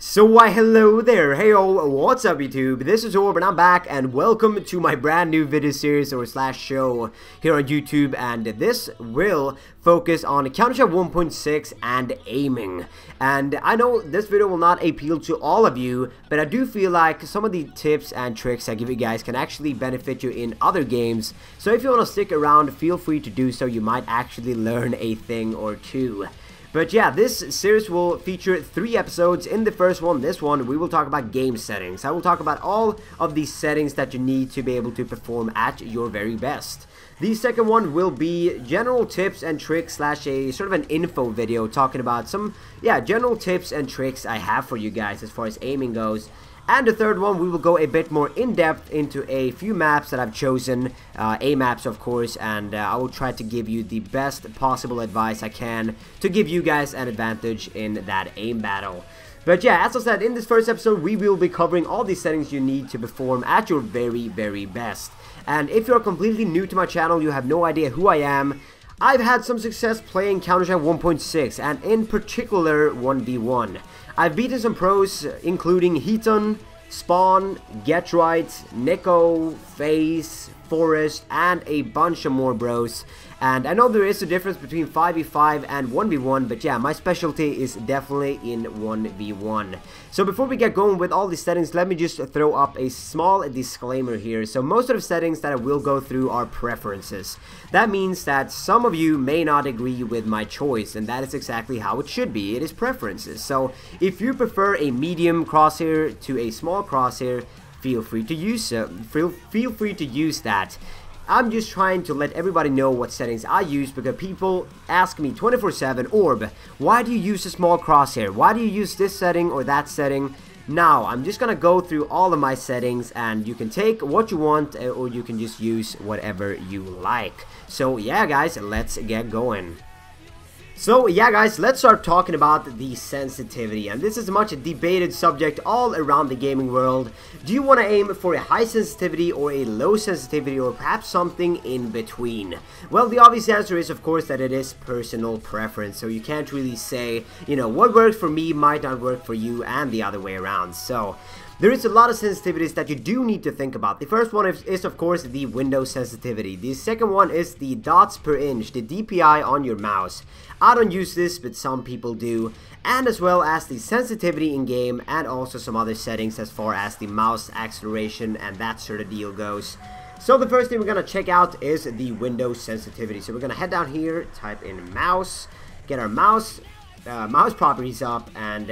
So why hello there, heyo, what's up YouTube, this is Orb and I'm back and welcome to my brand new video series or slash show here on YouTube, and this will focus on Counter-Strike 1.6 and aiming. And I know this video will not appeal to all of you, but I do feel like some of the tips and tricks I give you guys can actually benefit you in other games. So if you want to stick around, feel free to do so, you might actually learn a thing or two. But yeah, this series will feature 3 episodes. In the first one, this one, we will talk about game settings. I will talk about all of these settings that you need to be able to perform at your very best. The second one will be general tips and tricks slash a sort of an info video talking about some, general tips and tricks I have for you guys as far as aiming goes. And the third one, we will go a bit more in-depth into a few maps that I've chosen, A maps of course, and I will try to give you the best possible advice I can to give you guys an advantage in that aim battle. But yeah, as I said, in this first episode, we will be covering all the settings you need to perform at your very, very best. And if you're completely new to my channel, you have no idea who I am, I've had some success playing Counter-Strike 1.6, and in particular 1v1. I've beaten some pros, including Heaton, Spawn, Get Right, Nico, FaZe, Forest, and a bunch of more bros. And I know there is a difference between 5v5 and 1v1, but yeah, my specialty is definitely in 1v1. So before we get going with all these settings, let me just throw up a small disclaimer here. So most of the settings that I will go through are preferences. That means that some of you may not agree with my choice, and that is exactly how it should be. It is preferences. So if you prefer a medium crosshair to a small crosshair, feel free to use that. I'm just trying to let everybody know what settings I use, because people ask me 24/7, Orb, why do you use a small crosshair? Why do you use this setting or that setting? Now, I'm just gonna go through all of my settings, and you can take what you want or you can just use whatever you like. So yeah guys, let's get going. So yeah guys, let's start talking about the sensitivity, and this is a much debated subject all around the gaming world. Do you want to aim for a high sensitivity or a low sensitivity, or perhaps something in between? Well, the obvious answer is of course that it is personal preference, so you can't really say, you know, what works for me might not work for you and the other way around. So there is a lot of sensitivities that you do need to think about. The first one is of course the window sensitivity. The second one is the dots per inch, the DPI on your mouse. I don't use this, but some people do. And as well as the sensitivity in game, and also some other settings as far as the mouse acceleration and that sort of deal goes. So the first thing we're going to check out is the window sensitivity. So we're going to head down here, type in mouse, get our mouse properties up, and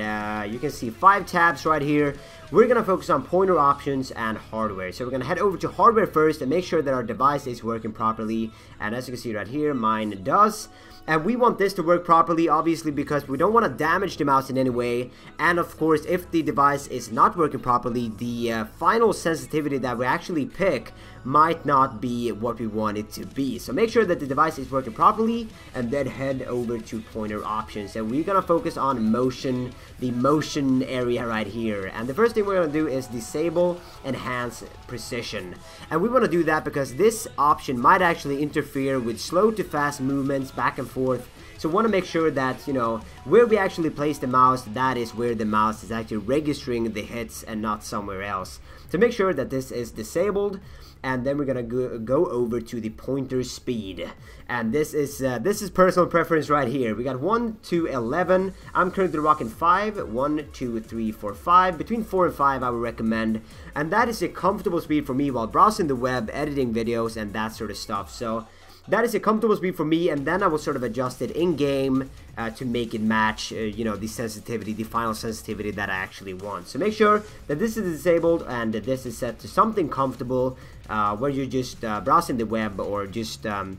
you can see 5 tabs right here. We're gonna focus on pointer options and hardware. So we're gonna head over to hardware first and make sure that our device is working properly, and as you can see right here, mine does. And we want this to work properly, obviously, because we don't want to damage the mouse in any way. And of course, if the device is not working properly, the final sensitivity that we actually pick might not be what we want it to be. So make sure that the device is working properly, and then head over to pointer options. And we're gonna focus on motion, the motion area right here. And the first thing we're gonna do is disable enhance precision. And we want to do that because this option might actually interfere with slow to fast movements back and forth. So we want to make sure that, you know, where we actually place the mouse, that is where the mouse is actually registering the hits and not somewhere else. To make sure that this is disabled, and then we're gonna go over to the pointer speed, and this is personal preference right here. We got 1 to 11. I'm currently rocking 5. 1, 2, 3, 4, 5. Between 4 and 5, I would recommend, and that is a comfortable speed for me while browsing the web, editing videos, and that sort of stuff. So that is a comfortable speed for me, and then I will sort of adjust it in game to make it match, you know, the sensitivity, the final sensitivity that I actually want. So make sure that this is disabled and that this is set to something comfortable, where you're just browsing the web or just, as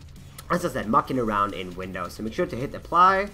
I said, mucking around in Windows. So make sure to hit apply.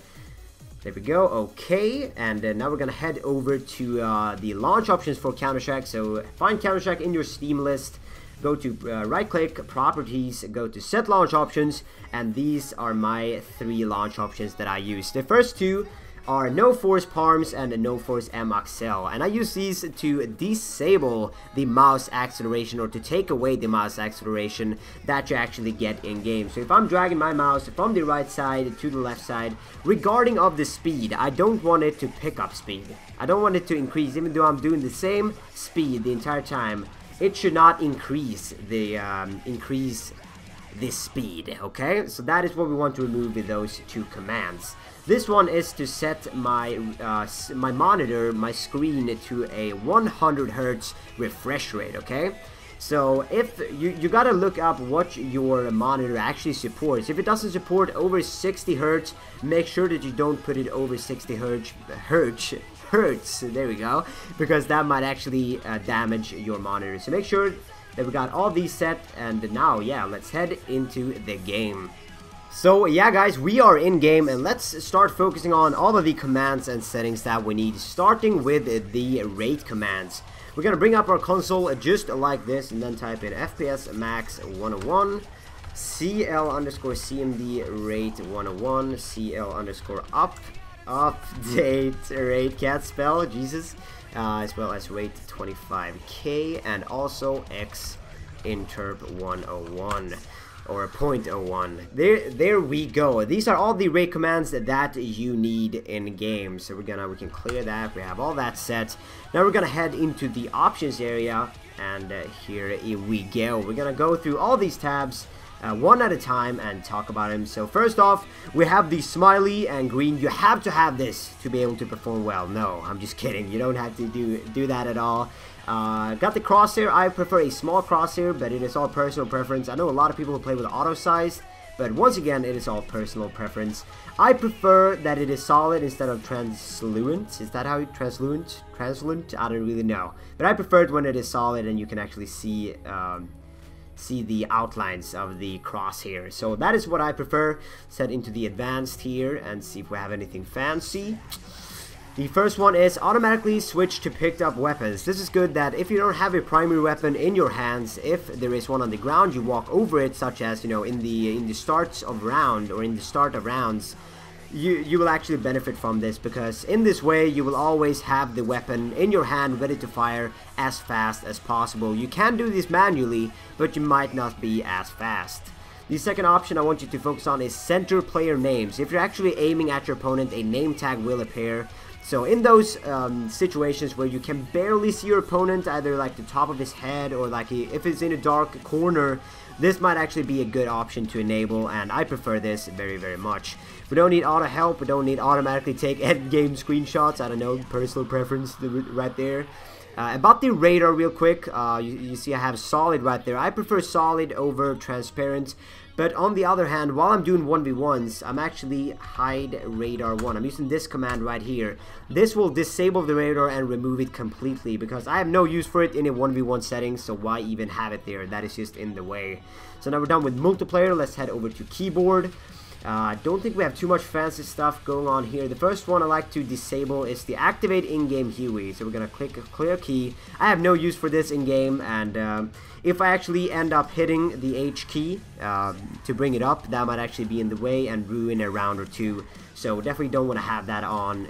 There we go. Okay, and now we're gonna head over to the launch options for Counter-Strike. So find Counter-Strike in your Steam list. Go to right click, properties, go to set launch options, and these are my 3 launch options that I use. The first 2 are no force palms and no force MXL, and I use these to disable the mouse acceleration, or to take away the mouse acceleration that you actually get in game. So if I'm dragging my mouse from the right side to the left side, regarding of the speed, I don't want it to pick up speed. I don't want it to increase, even though I'm doing the same speed the entire time. It should not increase the speed, okay? So that is what we want to remove with those two commands. This one is to set my my monitor, my screen, to a 100 Hz refresh rate, okay? So if you gotta look up what your monitor actually supports. If it doesn't support over 60 Hz, make sure that you don't put it over 60 Hertz, there we go, because that might actually damage your monitor. So make sure that we got all these set, and now, yeah, let's head into the game. So yeah guys, we are in game, and let's start focusing on all of the commands and settings that we need, starting with the rate commands. We're gonna bring up our console just like this, and then type in FPS max 101, CL_CMD rate 101, CL_ update rate, can't spell, Jesus, as well as rate 25K, and also X interp 101 or 0.01. There we go. These are all the rate commands that you need in game. So we can clear that. We have all that set. Now we're gonna head into the options area, and here we go. We're gonna go through all these tabs one at a time and talk about them. So first off, we have the smiley and green. You have to have this to be able to perform well. No, I'm just kidding. You don't have to do that at all. Got the crosshair. I prefer a small crosshair, but it is all personal preference. I know a lot of people who play with auto size, but once again, it is all personal preference. I prefer that it is solid instead of translucent. Is that how you translucent? I don't really know, but I prefer it when it is solid and you can actually see the outlines of the crosshair. So that is what I prefer. Set into the advanced here and see if we have anything fancy. The first one is automatically switch to picked up weapons. This is good that if you don't have a primary weapon in your hands, if there is one on the ground, you walk over it, such as, you know, in the starts of round, or in the start of rounds, you will actually benefit from this, because in this way you will always have the weapon in your hand ready to fire as fast as possible. You can do this manually, but you might not be as fast. The second option I want you to focus on is center player names. If you're actually aiming at your opponent, a name tag will appear. So in those situations where you can barely see your opponent, either like the top of his head or like if it's in a dark corner, this might actually be a good option to enable, and I prefer this very, very much. We don't need auto help, we don't need automatically take end game screenshots. I don't know, personal preference right there. About the radar real quick, you see I have solid right there. I prefer solid over transparent, but on the other hand, while I'm doing 1v1s, I'm actually hide radar 1. I'm using this command right here. This will disable the radar and remove it completely, because I have no use for it in a 1v1 setting, so why even have it there? That is just in the way. So now we're done with multiplayer. Let's head over to keyboard. I don't think we have too much fancy stuff going on here. The first one I like to disable is the activate in-game Huey. So we're gonna click a clear key. I have no use for this in-game, and if I actually end up hitting the H key to bring it up, that might actually be in the way and ruin a round or two. So definitely don't want to have that on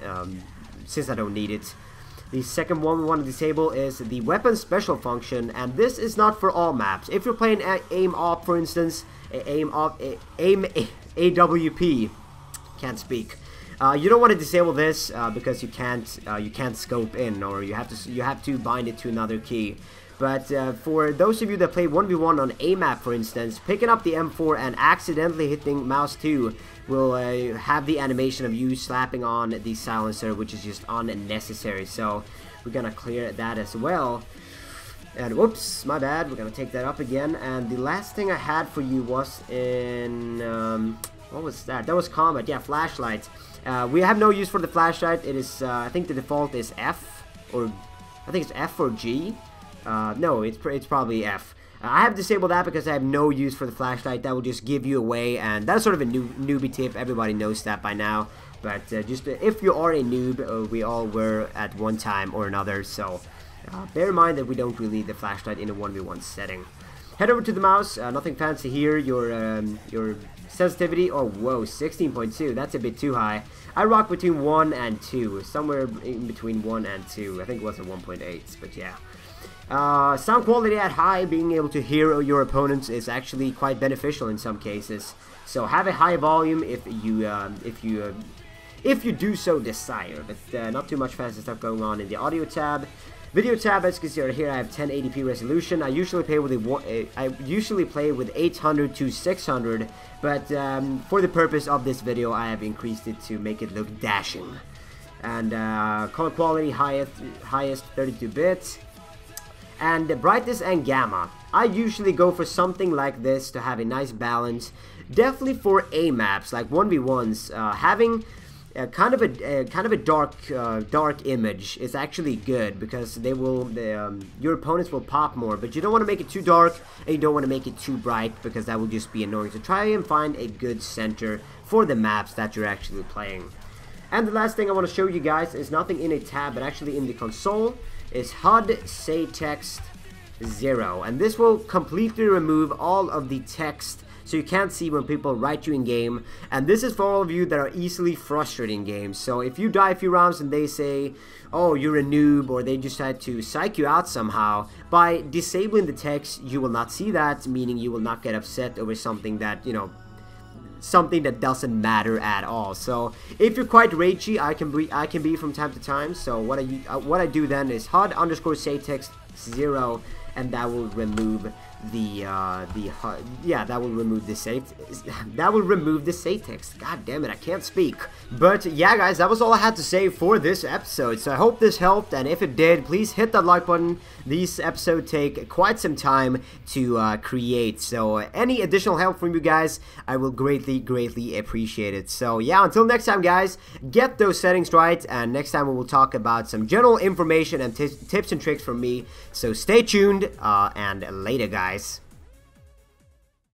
since I don't need it. The second one we want to disable is the weapon special function, and this is not for all maps. If you're playing aim op, for instance, AWP, can't speak. You don't want to disable this because you can't scope in, or you have to bind it to another key. But for those of you that play 1v1 on a map, for instance, picking up the M4 and accidentally hitting mouse 2 will have the animation of you slapping on the silencer, which is just unnecessary. So we're gonna clear that as well. And whoops, my bad, we're gonna take that up again. And the last thing I had for you was in what was that? That was combat. Yeah, flashlight. We have no use for the flashlight. It is I think the default is F, or I think it's F or G. No, it's probably F. I have disabled that because I have no use for the flashlight. That will just give you away, and that's sort of a newbie tip. Everybody knows that by now. But just if you are a noob, we all were at one time or another. So bear in mind that we don't really need the flashlight in a 1v1 setting. Head over to the mouse. Nothing fancy here. Your sensitivity. Oh, whoa, 16.2. That's a bit too high. I rock between 1 and 2. Somewhere in between 1 and 2. I think it was a 1.8, but yeah. Sound quality at high, being able to hear your opponents is actually quite beneficial in some cases. So have a high volume if you do so desire. But not too much fancy stuff going on in the audio tab. Video tab, as you can see right here, I have 1080p resolution. I usually play with 800 to 600, but for the purpose of this video, I have increased it to make it look dashing. And color quality highest 32 bits. And brightness and gamma. I usually go for something like this to have a nice balance. Definitely for A maps like 1v1s, having kind of a dark image is actually good, because your opponents will pop more, but you don't want to make it too dark and you don't want to make it too bright, because that will just be annoying. So try and find a good center for the maps that you're actually playing. And the last thing I want to show you guys is nothing in a tab, but actually in the console, is HUD say text 0, and this will completely remove all of the text, so you can't see when people write you in game. And this is for all of you that are easily frustrated in games. So if you die a few rounds and they say, oh, you're a noob, or they just had to psych you out somehow, by disabling the text, you will not see that, meaning you will not get upset over something that, you know, something that doesn't matter at all. So if you're quite ragey, I can be from time to time. So what I do then is HUD underscore say text 0, and that will remove that will remove the say text. God damn it, I can't speak. But yeah, guys, that was all I had to say for this episode. So I hope this helped, and if it did, please hit that like button. These episodes take quite some time to create, so any additional help from you guys, I will greatly appreciate it. So yeah, until next time, guys, get those settings right, and next time we will talk about some general information and tips and tricks from me. So stay tuned, and later, guys.